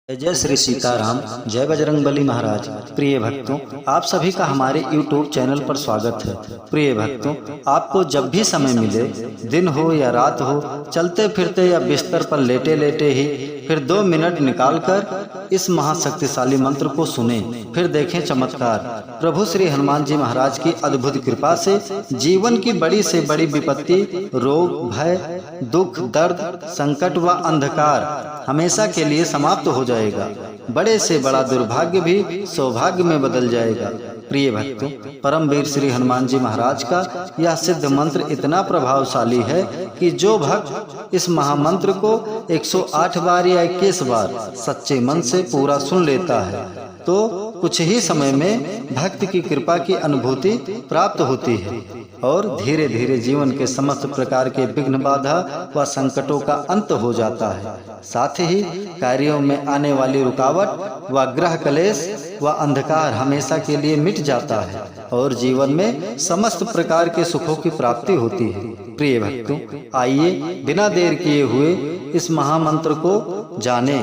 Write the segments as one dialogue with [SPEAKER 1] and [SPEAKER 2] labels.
[SPEAKER 1] जय श्री सीताराम, जय बजरंगबली महाराज। प्रिय भक्तों, आप सभी का हमारे YouTube चैनल पर स्वागत है। प्रिय भक्तों, आपको जब भी समय मिले, दिन हो या रात हो, चलते फिरते या बिस्तर पर लेटे लेटे ही फिर 2 मिनट निकालकर इस महाशक्तिशाली मंत्र को सुने, फिर देखें चमत्कार। प्रभु श्री हनुमान जी महाराज की अद्भुत कृपा से जीवन की बड़ी से बड़ी विपत्ति, रोग, भय, दुख, दर्द, संकट व अंधकार हमेशा के लिए समाप्त हो जाएगा। बड़े से बड़ा दुर्भाग्य भी सौभाग्य में बदल जाएगा। प्रिय भक्तों, परमवीर श्री हनुमान जी महाराज का यह सिद्ध मंत्र इतना प्रभावशाली है कि जो भक्त इस महामंत्र को 108 बार या 21 बार सच्चे मन से पूरा सुन लेता है तो कुछ ही समय में भक्त की कृपा की अनुभूति प्राप्त होती है और धीरे धीरे जीवन के समस्त प्रकार के विघ्न, बाधा व संकटों का अंत हो जाता है। साथ ही कार्यों में आने वाली रुकावट व ग्रह क्लेश व अंधकार हमेशा के लिए मिट जाता है और जीवन में समस्त प्रकार के सुखों की प्राप्ति होती है। प्रिय भक्तों, आइए बिना देर किए हुए इस महामंत्र को जाने।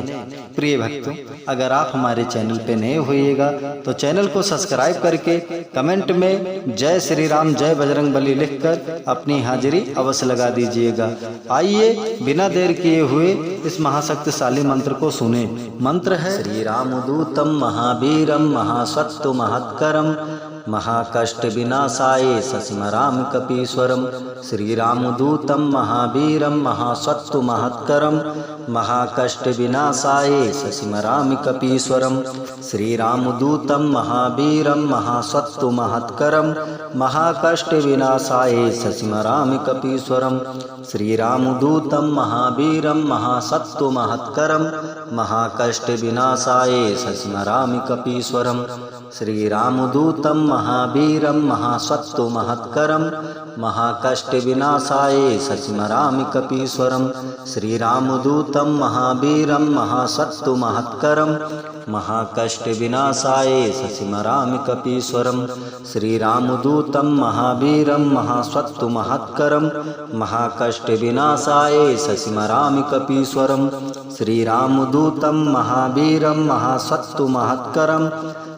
[SPEAKER 1] प्रिय भक्तों, अगर आप हमारे चैनल पे नए होइएगा तो चैनल को सब्सक्राइब करके कमेंट में जय श्री राम, जय बजरंगबली लिखकर अपनी हाजिरी अवश्य लगा दीजिएगा। आइए बिना देर किए हुए इस महाशक्तिशाली मंत्र को सुने। मंत्र है: श्री रामदूतम महावीरम महासत्तु महत्करम महाकष्ट विनाशाय सस्मरामि कपीश्वरम। श्री रामदूतम महावीरम महासत्तु महत्करम महाकष्ट विनाशाय सस्मरामि कपीश्वरम। श्री रामदूतम महावीरम महासत्तु महत्करम महाकष्ट विनाशाय सस्मरामि कपीश्वरम। श्री रामदूतम महावीरम महासत्तु महत्करम महाकष्ट विनाशाय सस्मरामि कपीश्वरम। श्री रामदूतम महावीरम महासत्तु महत्करम महाकष्ट विनाशाय सस्मरामि कपीश्वरम। श्री रामदूतम महावीरम महासत्तु महत्करम महाकष्ट विनाशाय सस्मरामि कपीश्वरम। श्री रामदूतम महावीरम महासत्तु महत्करम महाकष्ट विनाशाय सस्मरामि कपीश्वरम। श्री रामदूतम महावीरम महासत्तु महत्करम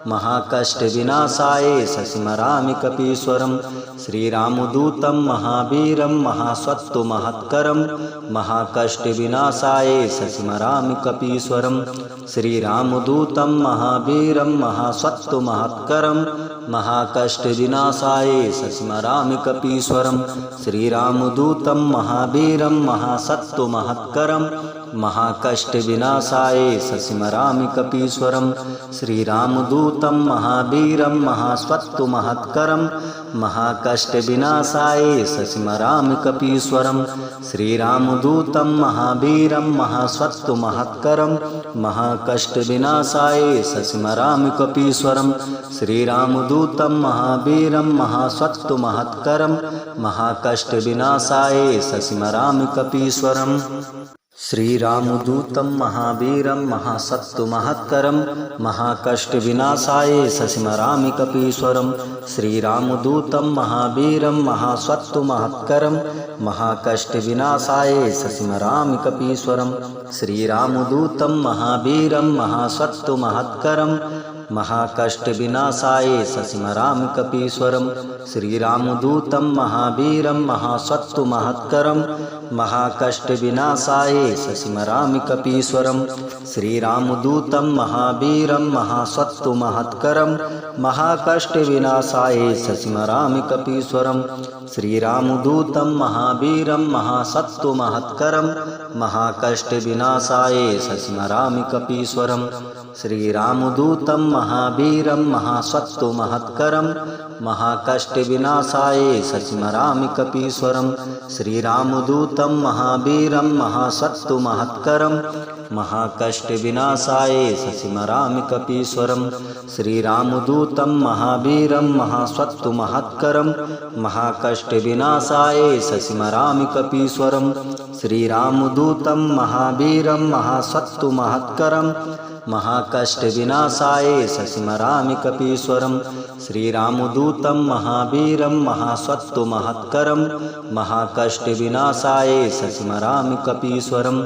[SPEAKER 1] महाकष्ट विनाशाय सस्मरामि कपीश्वरम। श्री रामदूतम महावीरम महासत्तु महत्करम महाकष्ट विनाशाय सस्मरामि कपीश्वरम। श्री रामदूतम महावीरम महासत्तु महत्करम महाकष्ट विनाशाय सस्मरामि कपीश्वरम। श्री रामदूतम महावीरम महासत्तु महत्करम महाकष्ट विनाशाय सस्मरामि कपीश्वरम। श्री रामदूतम महावीरम महासत्तु महत्करम महाकष्ट विनाशाय सस्मरामि कपीश्वरम। श्री रामदूतम महावीरम महासत्तु महत्करम महाकष्ट विनाशाय सस्मरामि कपीश्वरम। श्री रामदूतम महावीरम महासत्तु महत्करम महाकष्ट विनाशाय सस्मरामि कपीश्वरम। श्री रामदूतम महावीरम महासत्तु महत्करम महाकष्ट विनाशाय सस्मरामि कपीश्वरम। श्री रामदूतम महावीरम महासत्तु महत्करम महाकष्ट विनाशाय सस्मरामि कपीश्वरम। श्री रामदूतम महावीरम महासत्तु महत्करम महाकष्ट विनाशाय सस्मरामि कपीश्वरम। श्री रामदूतम महावीरम महासत्तु महत्करम महाकष्ट विनाशाय सस्मरामि कपीश्वरम। श्री रामदूतम महावीरम महासत्तु महत्करम महाकष्ट विनाशाय सस्मरामि कपीश्वरम। श्री रामदूतम महावीरम महासत्तु महत्करम महाकष्ट विनाशाय सस्मरामि कपीश्वरम। श्री रामदूतम महावीरम महासत्तु महत्करम महाकष्ट विनाशाय सस्मरामि कपीश्वरम। श्री रामदूतम महावीरम महासत्तु महत्करम महाकष्ट विनाशाय सस्मरामि कपीश्वरम। श्री रामदूतम महावीरम महासत्तु महत्करम महाकष्ट विनाशाय सस्मरामि कपीश्वरम। श्री रामदूतम महावीरम महासत्तु महत्करम महाकष्टविनाशाय शशिमरामि कपीश्वरं श्रीरामदूतं महावीरं महासत्वमहत्करं महाकष्टविनाशाय शशिमरामि कपीश्वरं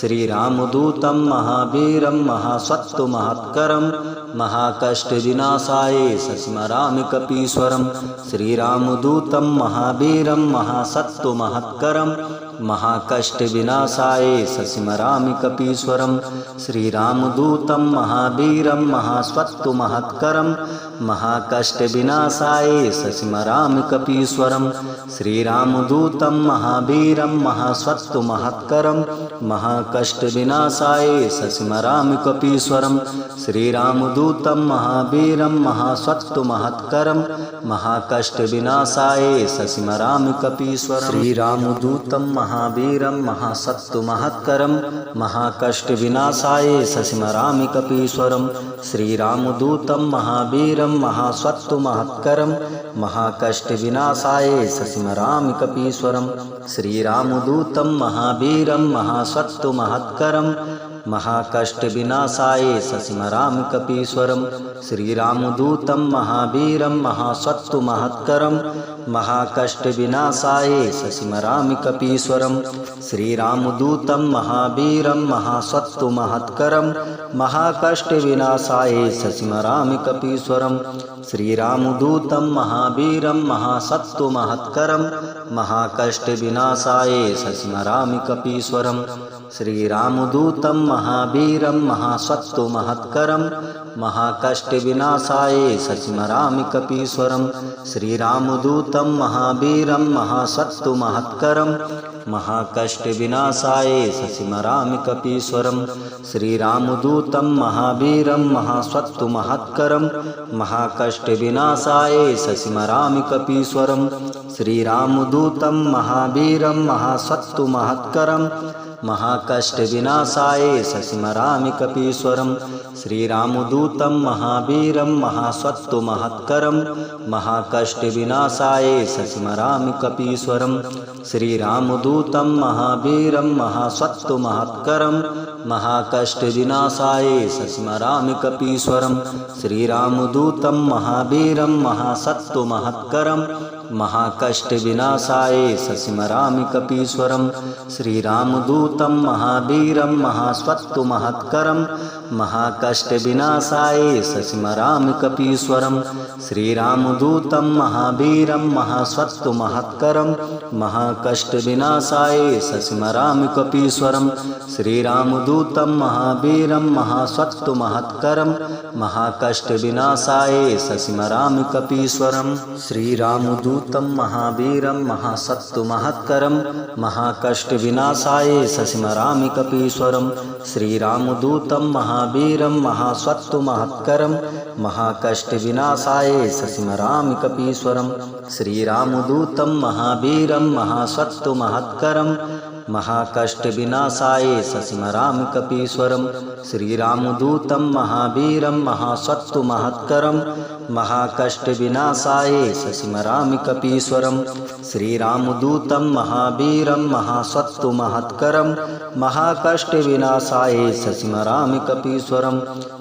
[SPEAKER 1] श्रीरामदूतं महावीरं महासत्वमहत्करं महाकष्टविनाशाय शशिमरामि कपीश्वरं श्रीरामदूतं महावीरं महासत्वमहत्करं महाकष्टविनाशाय शशिमरामि कपीश्वरं श्रीरामदूतं महावीरं महासत्वमहत्करं महाकष्टविनाशाय शशिमरामि कपीश्वरं श्रीरामदूतं महावीरं महासत्वमहत्करं महाकष्टविनाशाय शशिमरामि कपीश्वरं श्रीरामदूतं महावीरं महासत्वमहत्करं महाकष्टविनाशाय शशिमरामि कपीश्वरं श्रीरामदूतं महावीरं महासत्वमहत्करं महाकष्टविनाशाय शशिमरामि कपीश्वरं श्रीरामदूतं महावीरं महासत्वमहत्करं महाकष्टविनाशाय शशिमरामि कपीश्वरं श्रीरामदूतं महावीरं महासत्वमहत्करं महाकष्टविनाशाय शशिमरामि कपीश्वरं श्रीरामदूतं महावीरं महासत्वमहत्करं महाकष्टविनाशाय शशिमरामि कपीश्वरं श्रीरामदूतं महावीरं महासत्वमहत्करं महाकष्टविनाशाय शशिमरामि कपीश्वरं श्रीरामदूतं महावीरं महासत्वमहत्करं महाकष्टविनाशाय शशिमरामि कपीश्वरं श्रीरामदूतं महावीरं महासत्वमहत्करं महाकष्टविनाशाय शशिमरामि कपीश्वरं श्रीरामदूतं महावीरं महासत्वमहत्करं महाकष्टविनाशाय शशिमरामि कपीश्वरं श्रीरामदूतं महावीरं महासत्वमहत्करं महाकष्टविनाशाय शशिमरामि कपीश्वरं श्रीरामदूतं महावीरं महासत्वमहत्करं महाकष्टविनाशाय शशिमरामि कपीश्वरं श्रीरामदूतं महावीरं महासत्वमहत्करं महाकष्टविनाशाय शशिमरामि कपीश्वरं श्रीरामदूतं महावीरं महासत्वमहत्करं महाकष्टविनाशाय शशिमरामि कपीश्वरं श्रीरामदूतं महावीरं महासत्वमहत्करं महाकष्टविनाशाय शशिमरामि कपीश्वरं श्रीरामदूतं महावीरं महासत्वमहत्करं महाकष्टविनाशाय शशिमरामि कपीश्वरं श्रीरामदूतं महावीरं महासत्वमहत्करं महाकष्टविनाशाय शशिमरामि कपीश्वरं श्रीरामदूतं महावीरं महासत्वमहत्करं महाकष्टविनाशाय शशिमरामि कपीश्वरं श्रीरामदूतं महावीरं महासत्वमहत्करं महाकष्टविनाशाय शशिमरामि कपीश्वरं श्रीरामदूतं महावीरं महासत्वमहत्करं महाकष्टविनाशाय शशिमरामि कपीश्वरं श्रीरामदूतं महावीरं महासत्वमहत्करं महाकष्टविनाशाय शशिमरामि कपीश्वरं श्रीरामदूतं महावीरं महासत्वमहत्करं महाकष्टविनाशाय शशिमरामि कपीश्वरं श्रीरामदूतं महावीरं महासत्वमहत्करं महाकष्टविनाशाय शशिमरामि कपीश्वरं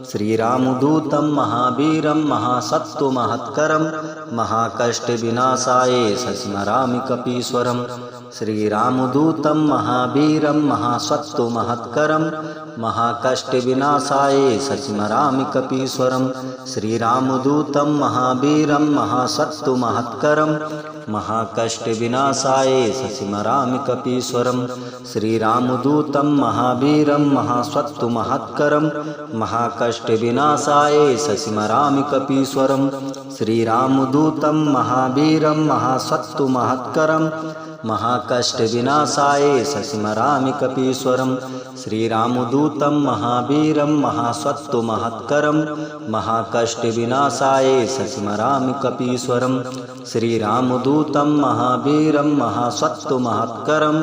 [SPEAKER 1] श्रीरामदूतं महावीरं महासत्वमहत्करं महाकष्टविनाशाय शशिमरामि कपीश्वरं श्रीरामदूतं महावीरं महासत्वमहत्करं महाकष्टविनाशाय शशिमरामि कपीश्वरं श्रीरामदूतं महावीरं महासत्वमहत्करं महाकष्टविनाशाय शशिमरामि कपीश्वरं श्रीरामदूतं महावीरं महासत्वमहत्करं महाकष्टविनाशाय शशिमरामि कपीश्वरं श्रीरामदूतं महावीरं महासत्वमहत्करं महाकष्टविनाशाय शशिमरामि कपीश्वरं श्रीरामदूतं महावीरं महासत्वमहत्करं महाकष्टविनाशाय शशिमरामि कपीश्वरं श्रीरामदूतं महावीरं महासत्वमहत्करं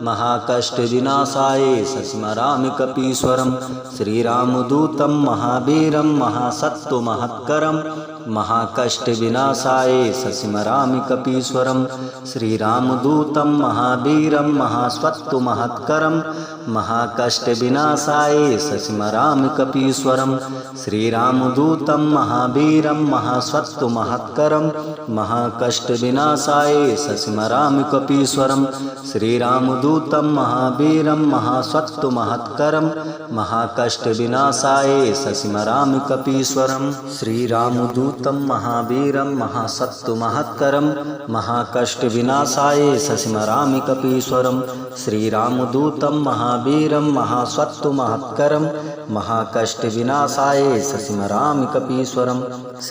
[SPEAKER 1] महाकष्टविनाशाय शशिमरामि कपीश्वरं श्रीरामदूतं महावीरं महासत्वमहत्करं महाकष्टविनाशाय शशिमरामि कपीश्वरं श्रीरामदूतं महावीरं महासत्वमहत्करं महाकष्ट विनाशाय शशिमरामि कपीश्वरं श्रीरामदूतं महावीरं महासत्तु महत्करं महाकष्ट विनाशाय शशिमरामि कपीश्वरं श्रीरामदूतं महावीरं महासत्तु महत्करं महाकष्ट विनाशाय शशिमरामि कपीश्वरं श्रीरामदूतं महावीरं महासत्तु महत्करं महाकष्ट विनाशाय शशिमरामि कपीश्वरं श्रीरामदूतं महावीरं महासत्तु महत्करं महाकष्ट विनाशाय शशिमरामि कपीश्वरं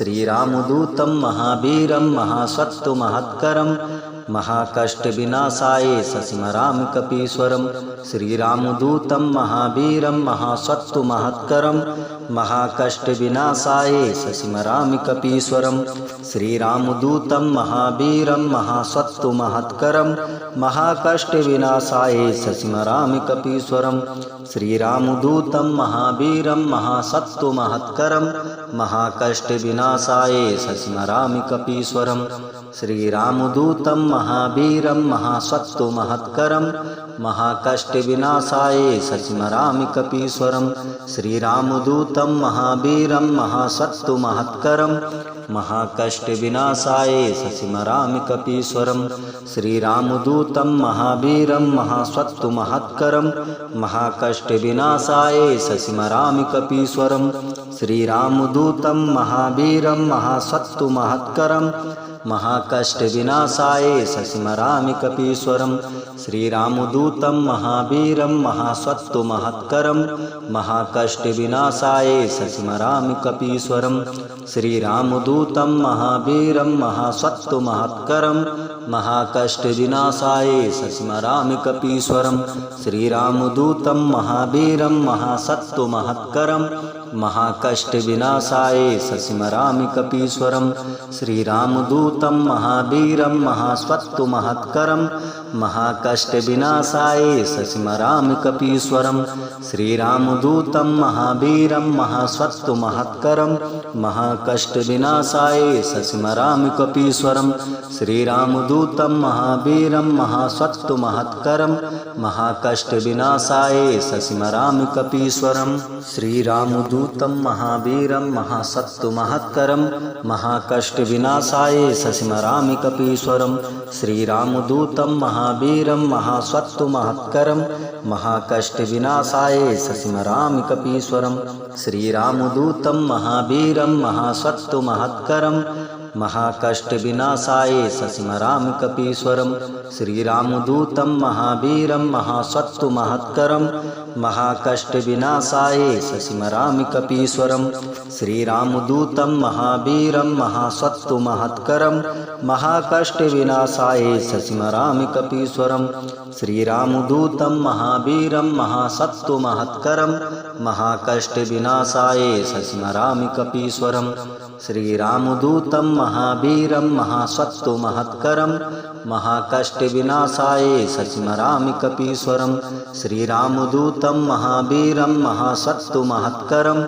[SPEAKER 1] श्रीरामदूतं महावीरं महासत्तु महत्करं महाकष्ट विनाशाय शशिमरामि कपीश्वरं श्रीरामदूतं महावीरं महासत्तु महत्करं महाकष्ट विनाशाय शशिमरामि कपीश्वरं श्रीरामदूतं महावीरं महासत्तु महत्करं महाकष्ट विनाशाय शशिमरामि कपीश्वरं श्रीरामदूतं महावीरं महासत्तु महत्करं महाकष्ट विनाशाय शशिमरामि कपीश्वरं श्रीरामदूतं महावीरं महासत्तु महत्करं महाकष्ट विनाशाय शशिमरामि कपीश्वरं श्रीरामदूतं महावीरं महासत्तु महत्करं महाकष्ट विनाशाय शशिमरामि कपीश्वरं श्रीरामदूतं महावीरं महासत्तु महत्करं महाकष्ट विनाशाय शशिमरामि कपीश्वरं श्रीरामदूतं महावीरं महासत्तु महत्करं महाकष्ट विनाशाय शशिमरामि कपीश्वरं श्रीरामदूतं महावीरं महासत्तु महत्करं महाकष्ट विनाशाय शशिमरामि कपीश्वरं श्रीरामदूतं महावीरं महासत्तु महत्करं महाकष्ट विनाशाय शशिमरामि कपीश्वरं श्रीरामदूतं महावीरं महासत्तु महत्करं महाकष्ट विनाशाय शशिमरामि कपीश्वरं श्रीरामदूतं महावीरं महासत्तु महत्करं महाकष्ट विनाशाय शशिमरामि कपीश्वरं श्रीरामदूतं महावीरं महासत्तु महत्करं महाकष्ट विनाशाय शशिमरामि कपीश्वरं श्रीरामदूतं महावीरं महासत्तु महत्करं महाकष्ट विनाशाय शशिमरामि कपीश्वरं श्रीरामदूतं महावीरं महासत्तु महत्करं महाकष्ट विनाशाय शशिमरामि कपीश्वरं श्रीरामदूतं महावीरं महासत्तु महत्करं महाकष्ट विनाशाय शशिमरामि कपीश्वरं श्रीरामदूतं महावीरं महासत्तु महत्करं महाकष्ट विनाशाय शशिमरामि कपीश्वरं श्रीरामदूतं महावीरं महासत्तु महत्करं महाकष्ट विनाशाय शशिमरामि कपीश्वरं श्रीरामदूतं महावीरं महासत्तु महत्करं महाकष्ट विनाशाय शशिमरामि कपीश्वरं श्रीरामदूतं महावीरं महासत्तु महत्करं महाकष्ट विनाशाय शशिमरामि कपीश्वरं श्रीरामदूतं महावीरं महासत्तु महत्करं महाकष्ट विनाशाय शशिमरामि कपीश्वरं श्रीरामदूतं महावीरं महासत्तु महत्करं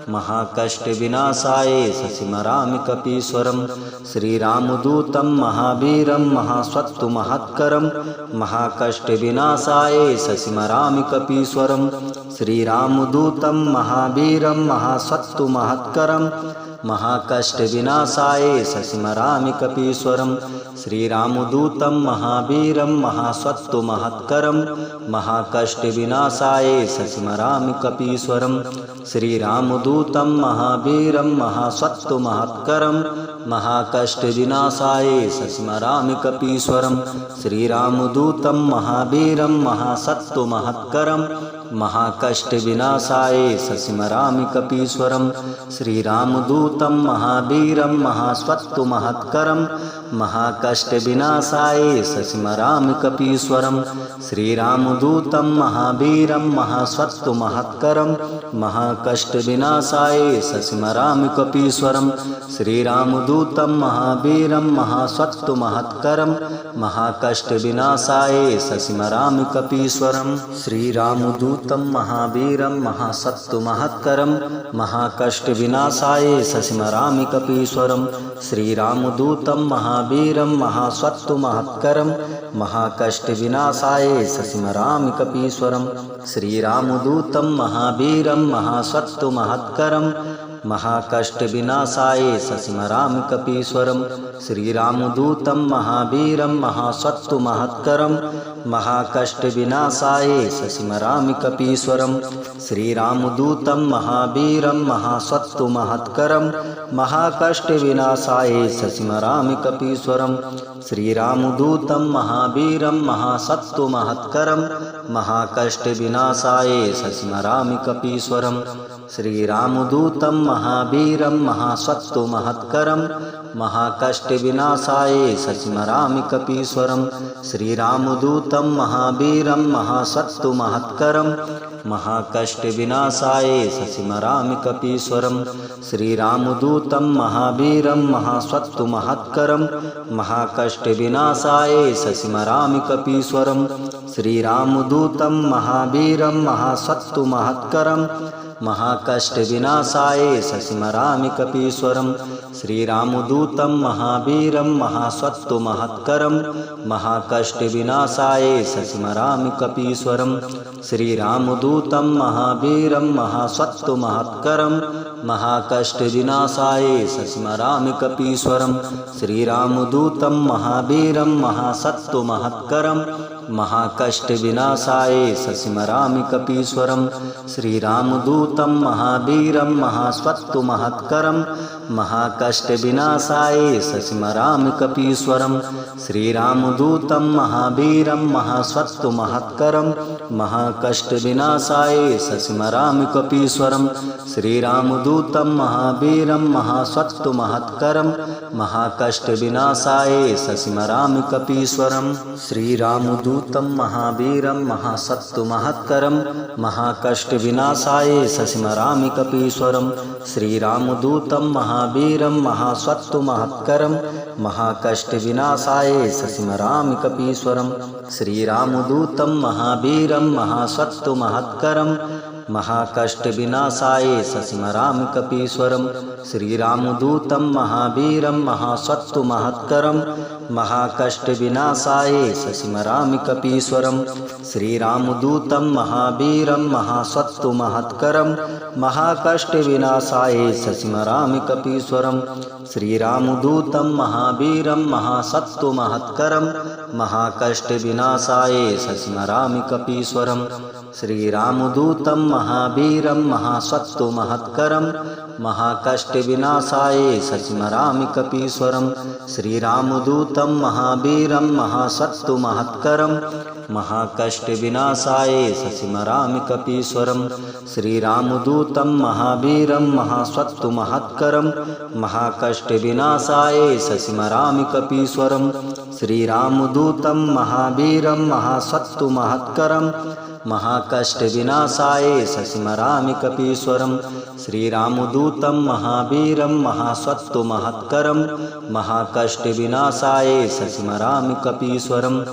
[SPEAKER 1] महाकष्ट विनाशाय शशिमरामि कपीश्वरं श्रीरामदूतं महावीरं महासत्तु महत्करं महाकष्ट विनाशाय शशिमरामि कपीश्वरं श्रीरामदूतं महावीरं महासत्तु महत्करं महाकष्ट विनाशाय शशिमरामि कपीश्वरं श्रीरामदूतं महावीरं महासत्तु महत्करं महाकष्ट विनाशाय शशिमरामि कपीश्वरं श्रीरामदूतं महावीरं महासत्तु महत्करं महाकष्ट विनाशाय शशिमरामि कपीश्वरं श्रीरामदूतं महावीरं महासत्तु महत्करं महाकष्ट विनाशाय शशिमरामि कपीश्वरं श्रीरामदूतं महावीरं महासत्तु महत्करं महाकष्ट विनाशाय शशिमरामि कपीश्वरं श्रीरामदूतं महावीरं महासत्तु महत्करं महाकष्ट विनाशाय शशिमरामि कपीश्वरं श्रीरामदूतं महावीरं महासत्तु महत्करं महाकष्ट विनाशाय शशिमरामि कपीश्वरं श्रीरामदूतं महावीरं महासत्तु महत्करं महाकष्ट विनाशाय शशिमरामि कपीश्वरं श्रीरामदूतं महावीरं महासत्तु महत्करं महाकष्टविनाशाय सस्मरामि कपीश्वरं। श्रीरामदूतं महावीरं महासत्तु महत्करं महाकष्टविनाशाय सस्मरामि कपीश्वरं। श्रीरामदूतं महावीरं महासत्तु महत्करं महाकष्टविनाशाय सस्मरामि कपीश्वरं। श्रीरामदूतं महावीरं महासत्तु महत्करं महाकष्टविनाशाय सस्मरामि कपीश्वरं। श्रीरामदूतं महावीरं महासत्तु महत्करं महाकष्टविनाशाय सस्मरामि कपीश्वरं। श्रीरामदूतं महावीरं महासत्तु महत्करं महाकष्टविनाशाय सस्मरामि कपीश्वरं। श्रीरामदूतं महावीरं महासत्तु महत्करं महाकष्टविनाशाय सस्मरामि कपीश्वरं। श्रीरामदूतं महावीरं महासत्तु महत्करं महाकष्टविनाशाय सस्मरामि कपीश्वरं। श्रीरामदूतं महावीरं महासत्तु महत्करं महाकष्टविनाशाय सस्मरामि कपीश्वरं। श्रीरामदूतं महावीरं महासत्तु महत्करं महाकष्टविनाशाय सस्मरामि कपीश्वरं। श्रीरामदूतं महावीरं महासत्तु महत्करं महाकष्टविनाशाय सस्मरामि कपीश्वरं। श्रीरामदूतं महावीरं महासत्तु महत्करं महाकष्टविनाशाय सस्मरामि कपीश्वरं। श्रीरामदूतं महावीरं महासत्तु महत्करं महाकष्टविनाशाय सस्मरामि कपीश्वरं। श्रीरामदूतं महावीरं महासत्तु महत्करं महाकष्टविनाशाय सस्मरामि कपीश्वरं। श्रीरामदूतं महावीरं महासत्तु महत्करं महाकष्टविनाशाय सस्मरामि कपीश्वरं। श्रीरामदूतं महावीरं महासत्तु महत्करं महाकष्टविनाशाय सस्मरामि कपीश्वरं। श्रीरामदूतं महावीरं महासत्तु महत्करं महाकष्टविनाशाय सस्मरामि कपीश्वरं। श्रीरामदूतं महावीरं महासत्तु महत्करं महाकष्टविनाशाय सस्मरामि कपीश्वरं। श्रीरामदूतं महावीरं महासत्तु महत्करं महाकष्टविनाशाय सस्मरामि कपीश्वरं। श्रीरामदूतं महावीरं महासत्तु महत्करं महाकष्टविनाशाय सस्मरामि कपीश्वरं। श्रीरामदूतं महावीरं महासत्तु महत्करं महाकष्टविनाशाय सस्मरामि कपीश्वरं। श्रीरामदूतं महावीरं महासत्तु महत्करं महाकष्टविनाशाय सस्मरामि कपीश्वरं। श्रीरामदूतं महावीरं महासत्तु महत्करं महाकष्टविनाशाय सस्मरामि कपीश्वरं। श्रीरामदूतं महावीरं महासत्तु महत्करं महाकष्टविनाशाय सस्मरामि कपीश्वरं। श्रीरामदूतं महावीरं महासत्तु महत्करं महाकष्टविनाशाय सस्मरामि कपीश्वरं। श्रीरामदूतं महावीरं महासत्तु महत्करं महाकष्टविनाशाय सस्मरामि कपीश्वरं।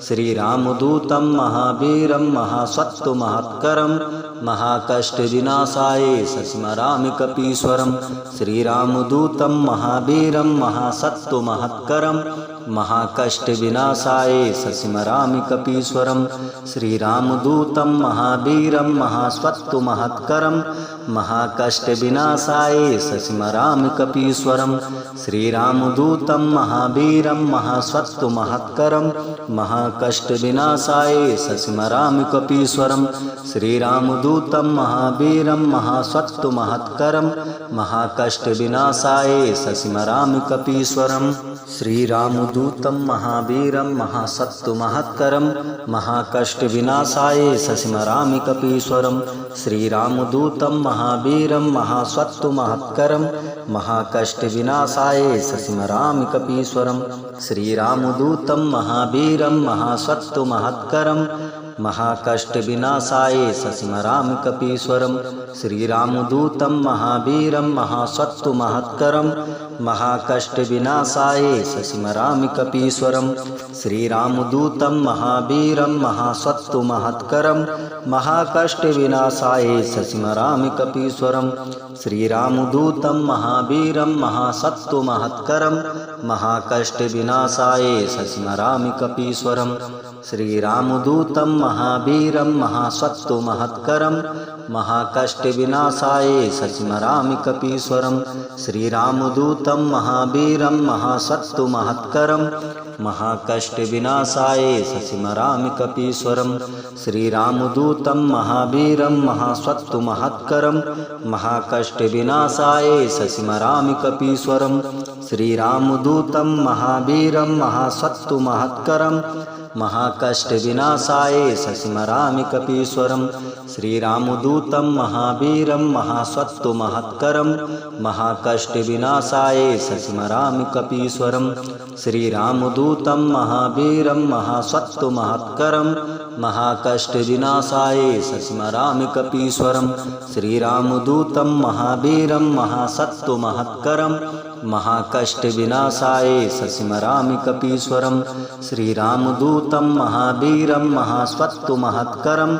[SPEAKER 1] श्रीरामदूतं महावीरं महासत्तु महत्करं महाकष्टविनाशाय सस्मरामि कपीश्वरं। श्रीरामदूतं महावीरं महासत्तु महत्करं महाकष्टविनाशाय सस्मरामि कपीश्वरं। श्रीरामदूतं महावीरं महासत्तु महत्करं महाकष्टविनाशाय सस्मरामि कपीश्वरं। श्रीरामदूतं महावीरं महासत्तु महत्करं महाकष्टविनाशाय सस्मरामि कपीश्वरं। श्रीरामदूतं महावीरं महासत्तु महत्करं महाकष्टविनाशाय सस्मरामि कपीश्वरं। श्रीरामदूतं महावीरं महासत्तु महत्करं महाकष्टविनाशाय सस्मरामि कपीश्वरं। श्रीरामदूतं महावीरं महासत्तु महत्करं महाकष्टविनाशाय सस्मरामि कपीश्वरं। श्रीरामदूतं महावीरं महासत्तु महत्करं महाकष्टविनाशाय सस्मरामि कपीश्वरं। श्रीरामदूतं महावीरं महासत्तुमहत्करं। महाकष्टविनाशाय सस्मरामि कपीश्वरं। श्रीरामदूतं महावीरं महासत्तुमहत्करं। महाकष्टविनाशाय सस्मरामि कपीश्वरं। श्रीरामदूतं महावीरं महासत्तुमहत्करं। महाकष्टविनाशाय सस्मरामि कपीश्वरं। श्रीरामदूतं महावीरं महासत्तुमहत्करं। महाकष्टविनाशाय सस्मरामि कपीश्वरं। श्रीरामदूतं महावीरं महासत्तुमहत्करं। महाकष्टविनाशाय सस्मरामि कपीश्वरं। श्रीरामदूतं महावीरं महासत्तुमहत्करं। महाकष्टविनाशाय सस्मरामि कपीश्वरं। श्रीरामदूतं महावीरं महासत्तुमहत्करं। महाकष्टविनाशाय सस्मरामि कपीश्वरं। श्रीरामदूतं महावीरं महासत्तुमहत्करं। महाकष्टविनाशाय सस्मरामि कपीश्वरं। श्रीरामदूतं महावीरं महासत्तुमहत्करं। महाकष्टविनाशाय सस्मरामि कपीश्वरं। श्रीरामदूतं महावीरं महासत्तुमहत्करं। महाकष्टविनाशाय सस्मरामि कपीश्वरं। श्रीरामदूतं महावीरं महासत्तुमहत्करं।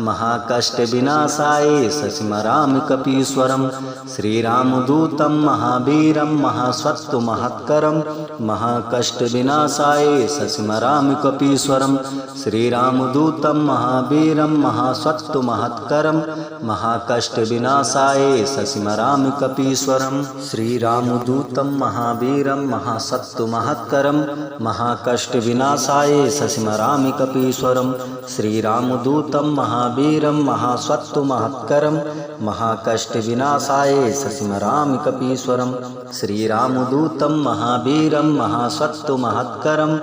[SPEAKER 1] महाकष्टविनाशाय सस्मरामि कपीश्वरं। श्रीरामदूतं महावीरं महासत्तुमहत्करं। महाकष्टविनाशाय सस्मरामि कपीश्वरं। श्रीरामदूतं महावीरं महासत्तुमहत्करं। महाकष्टविनाशाय सस्मरामि कपीश्वरं। श्रीरामदूतं महावीरं महासत्तुमहत्करं। महाकष्टविनाशाय सस्मरामि कपीश्वरं। श्रीरामदूतं महावीरं महासत्तुमहत्करं। महाकष्टविनाशाय सस्मरामि कपीश्वरं। श्रीरामदूतं महावीरं महासत्तुमहत्करं।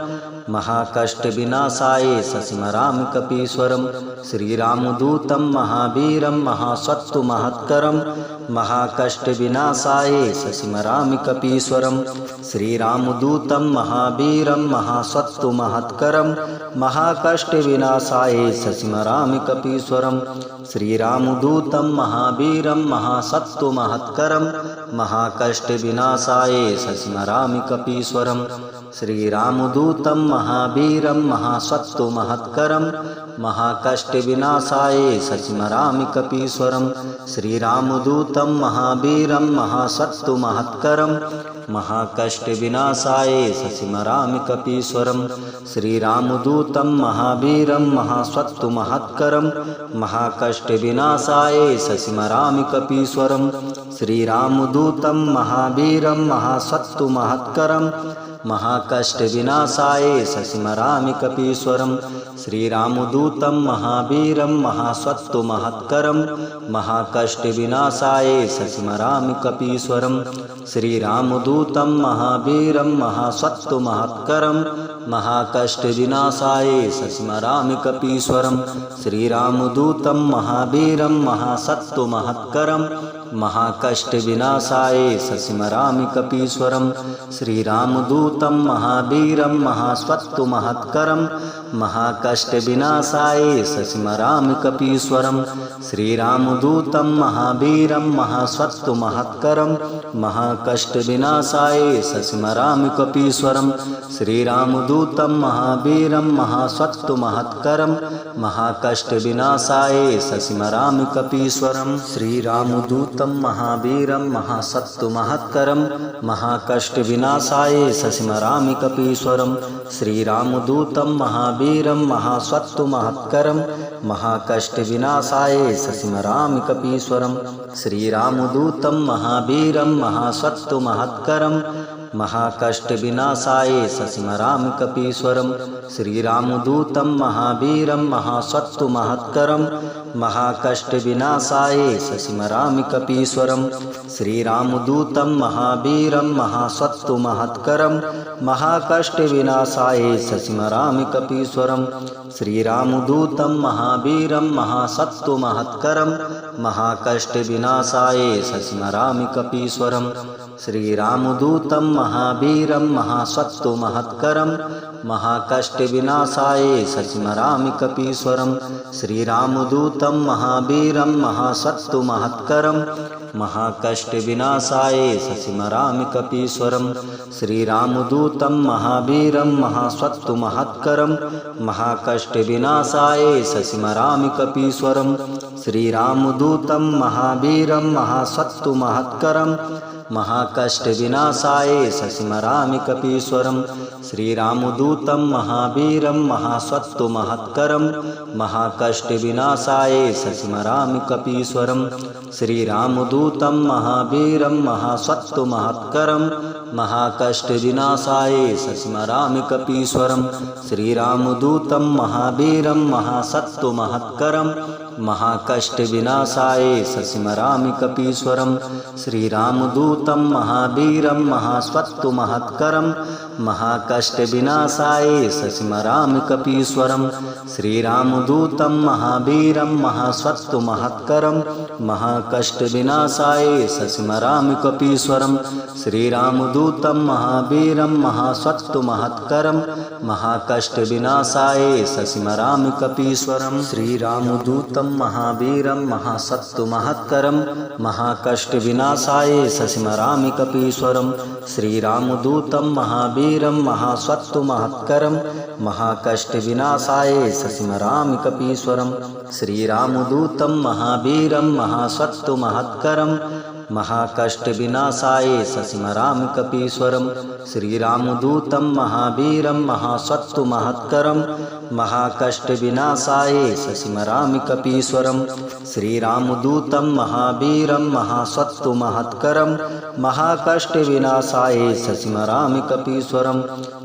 [SPEAKER 1] महाकष्टविनाशाय सस्मरामि कपीश्वरं। श्रीरामदूतं महावीरं महासत्तुमहत्करं। महाकष्टविनाशाय सस्मरामि कपीश्वरं। श्रीरामदूतं महावीरं महासत्तुमहत्करं। महाकष्टविनाशाय सस्मरामि कपीश्वरं। श्रीरामदूतं महावीरं महासत्तुमहत्करं। महाकष्टविनाशाय सस्मरामि कपीश्वरं। श्रीरामदूतं महावीरं महासत्तुमहत्करं। महाकष्टविनाशाय सस्मरामि कपीश्वरं। श्रीरामदूतं महावीरं महासत्तुमहत्करं। महाकष्टविनाशाय सस्मरामि कपीश्वरं। श्रीरामदूतं महावीरं महासत्तुमहत्करं। महाकष्टविनाशाय सस्मरामि कपीश्वरं। श्रीरामदूतं महावीरं महासत्तुमहत्करं। महाकष्टविनाशाय सस्मरामि कपीश्वरं। श्रीरामदूतं महावीरं महासत्तुमहत्करं। महाकष्टविनाशाय सस्मरामि कपीश्वरं। श्रीरामदूतं महावीरं महासत्तुमहत्करं। महाकष्टविनाशाय सस्मरामि कपीश्वरं। श्रीरामदूतं महावीरं महासत्तुमहत्करं। महाकष्टविनाशाय सस्मरामि कपीश्वरं। श्रीरामदूतं महावीरं महासत्तुमहत्करं। महाकष्टविनाशाय सस्मरामि कपीश्वरं। श्रीरामदूतं महावीरं महासत्तुमहत्करं। महाकष्टविनाशाय सस्मरामि कपीश्वरं। श्रीरामदूतं महावीरं महासत्तुमहत्करं। महाकष्टविनाशाय सस्मरामि कपीश्वरं। श्रीरामदूतं महावीरं महासत्तुमहत्करं। महाकष्टविनाशाय सस्मरामि कपीश्वरं। श्रीरामदूतं महावीरं महासत्तुमहत्करं। महाकष्टविनाशाय सस्मरामि कपीश्वरं। श्रीरामदूतं महावीरं महासत्तुमहत्करं। महाकष्टविनाशाय सस्मरामि कपीश्वरं। श्रीरामदूतं महावीरं महासत्तुमहत्करं। महाकष्टविनाशाय सस्मरामि कपीश्वरं। श्रीरामदूतं महावीरं महासत्तुमहत्करं। महाकष्टविनाशाय सस्मरामि कपीश्वरं। श्रीरामदूतं महावीरं महासत्तुमहत्करं। महाकष्टविनाशाय सस्मरामि कपीश्वरम्। श्रीरामदूतं महावीरं महासत्त्वमहत्करं महाकष्टविनाशाय सस्मरामि कपीश्वरम्। श्रीरामदूतं महावीरं महासत्त्वमहत्करं महाकष्टविनाशाय सस्मरामि कपीश्वरम्। श्रीरामदूतं महावीरं महासत्त्वमहत्करं महाकष्टविनाशाय सस्मरामि कपीश्वरम्। श्रीरामदूतं महावीरं महासत्त्वमहत्करं महाकष्टविनाशाय सस्मरामि कपीश्वरम्। श्रीरामदूतं महावीरं महासत्त्वमहत्करं महाकष्टविनाशाय सस्मरामि कपीश्वरम्। श्रीरामदूतं महावीरं महासत्त्वमहत्करं महाकष्टविनाशाय सस्मरामि कपीश्वरम्। श्रीरामदूतं महावीरं महासत्त्वमहत्करं महाकष्टविनाशाय सस्मरामि कपीश्वरम्। श्रीरामदूतं महावीरं महासत्त्वमहत्करं महाकष्टविनाशाय सस्मरामि कपीश्वरम्। श्रीरामदूतं महावीरं महासत्त्वमहत्करं महाकष्टविनाशाय सस्मरामि कपीश्वरम्। श्रीरामदूतं महावीरं महासत्त्वमहत्करं महाकष्टविनाशाय सस्मरामि कपीश्वरम्। श्रीरामदूतं महावीरं महासत्त्वमहत्करं महाकष्टविनाशाय सस्मरामि कपीश्वरम्। श्रीरामदूतं महावीरं महासत्त्वमहत्करं महाकष्टविनाशाय सस्मरामि कपीश्वरम्। श्रीरामदूतं महावीरं महासत्त्वमहत्करं महाकष्टविनाशाय सस्मरामि कपीश्वरम्। श्रीरामदूतं महावीरं महासत्त्वमहत्करं महाकष्टविनाशाय सस्मरामि कपीश्वरम्। श्रीरामदूतं महावीरं महासत्त्वमहत्करं महाकष्टविनाशाय सस्मरामि कपीश्वरम्।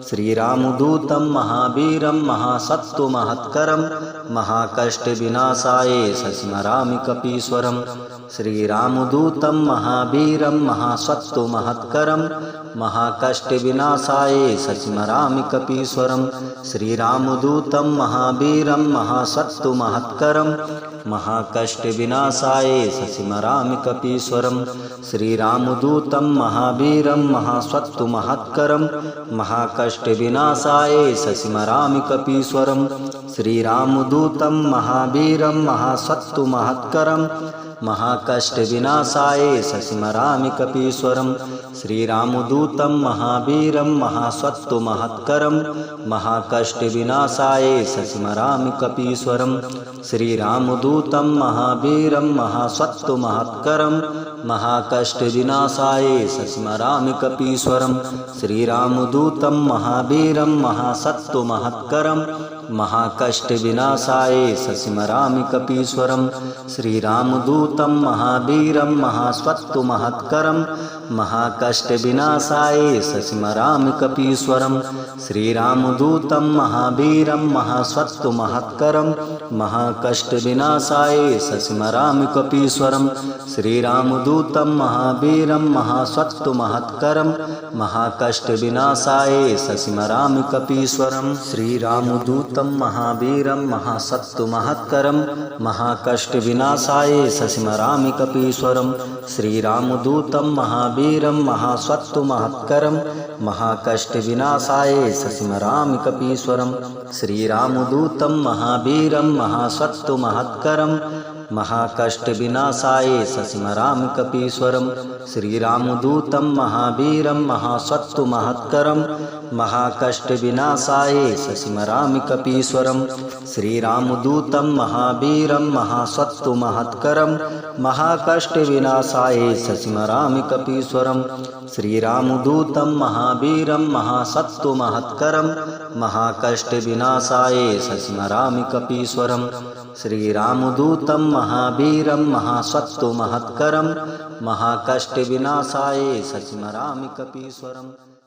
[SPEAKER 1] श्रीरामदूतं महावीरं महासत्त्वमहत्करं महाकष्टविनाशाय सस्मरामि कपीश्वरम्। श्रीरामदूतं महावीरं महासत्त्वमहत्करं महाकष्टविनाशाय सस्मरामि कपीश्वरम्। श्रीरामदूतं महावीरं महासत्त्वमहत्करं महाकष्टविनाशाय सस्मरामि कपीश्वरम्। श्रीरामदूतं महावीरं महासत्त्वमहत्करं महाकष्टविनाशाय सस्मरामि कपीश्वरम्। श्रीरामदूतं महावीरं महासत्त्वमहत्करं महाकष्टविनाशाय सस्मरामि कपीश्वरम्। श्रीरामदूतं महावीरं महासत्त्वमहत्करं महाकष्टविनाशाय सस्मरामि कपीश्वरम्। श्रीरामदूतं महावीरं महासत्त्वमहत्करं महाकष्टविनाशाय सस्मरामि कपीश्वरम्। श्रीरामदूतं महावीरं महासत्त्वमहत्करं महाकष्टविनाशाय सस्मरामि कपीश्वरम्। श्रीरामदूतं महावीरं महासत्त्वमहत्करं महाकष्टविनाशाय सस्मरामि कपीश्वरम्। श्रीरामदूतं महावीरं महासत्त्वमहत्करं महाकष्टविनाशाय सस्मरामि कपीश्वरम्। श्रीरामदूतं महावीरं महासत्त्वमहत्करं महाकष्टविनाशाय सस्मरामि कपीश्वरम्। श्रीरामदूतं महावीरं महासत्त्वमहत्करं महाकष्टविनाशाय सस्मरामि कपीश्वरम्। श्रीरामदूतं महावीरं महासत्त्वमहत्करं महाकष्टविनाशाय सस्मरामि कपीश्वरम्। श्रीरामदूतं महावीरं महासत्त्वमहत्करं महाकष्टविनाशाय सस्मरामि कपीश्वरम्। श्रीरामदूतं महावीरं महासत्त्वमहत्करं महाकष्टविनाशाय सस्मरामि कपीश्वरम्। श्रीरामदूतं महावीरं महासत्त्वमहत्करं महाकष्टविनाशाय सस्मरामि कपीश्वरम्। श्रीरामदूतं महावीरं महासत्त्वमहत्करं महाकष्टविनाशाय सस्मरामि कपीश्वरम्। श्रीरामदूतं महावीरं महासत्त्वमहत्करं महाकष्टविनाशाय सस्मरामि कपीश्वरम्।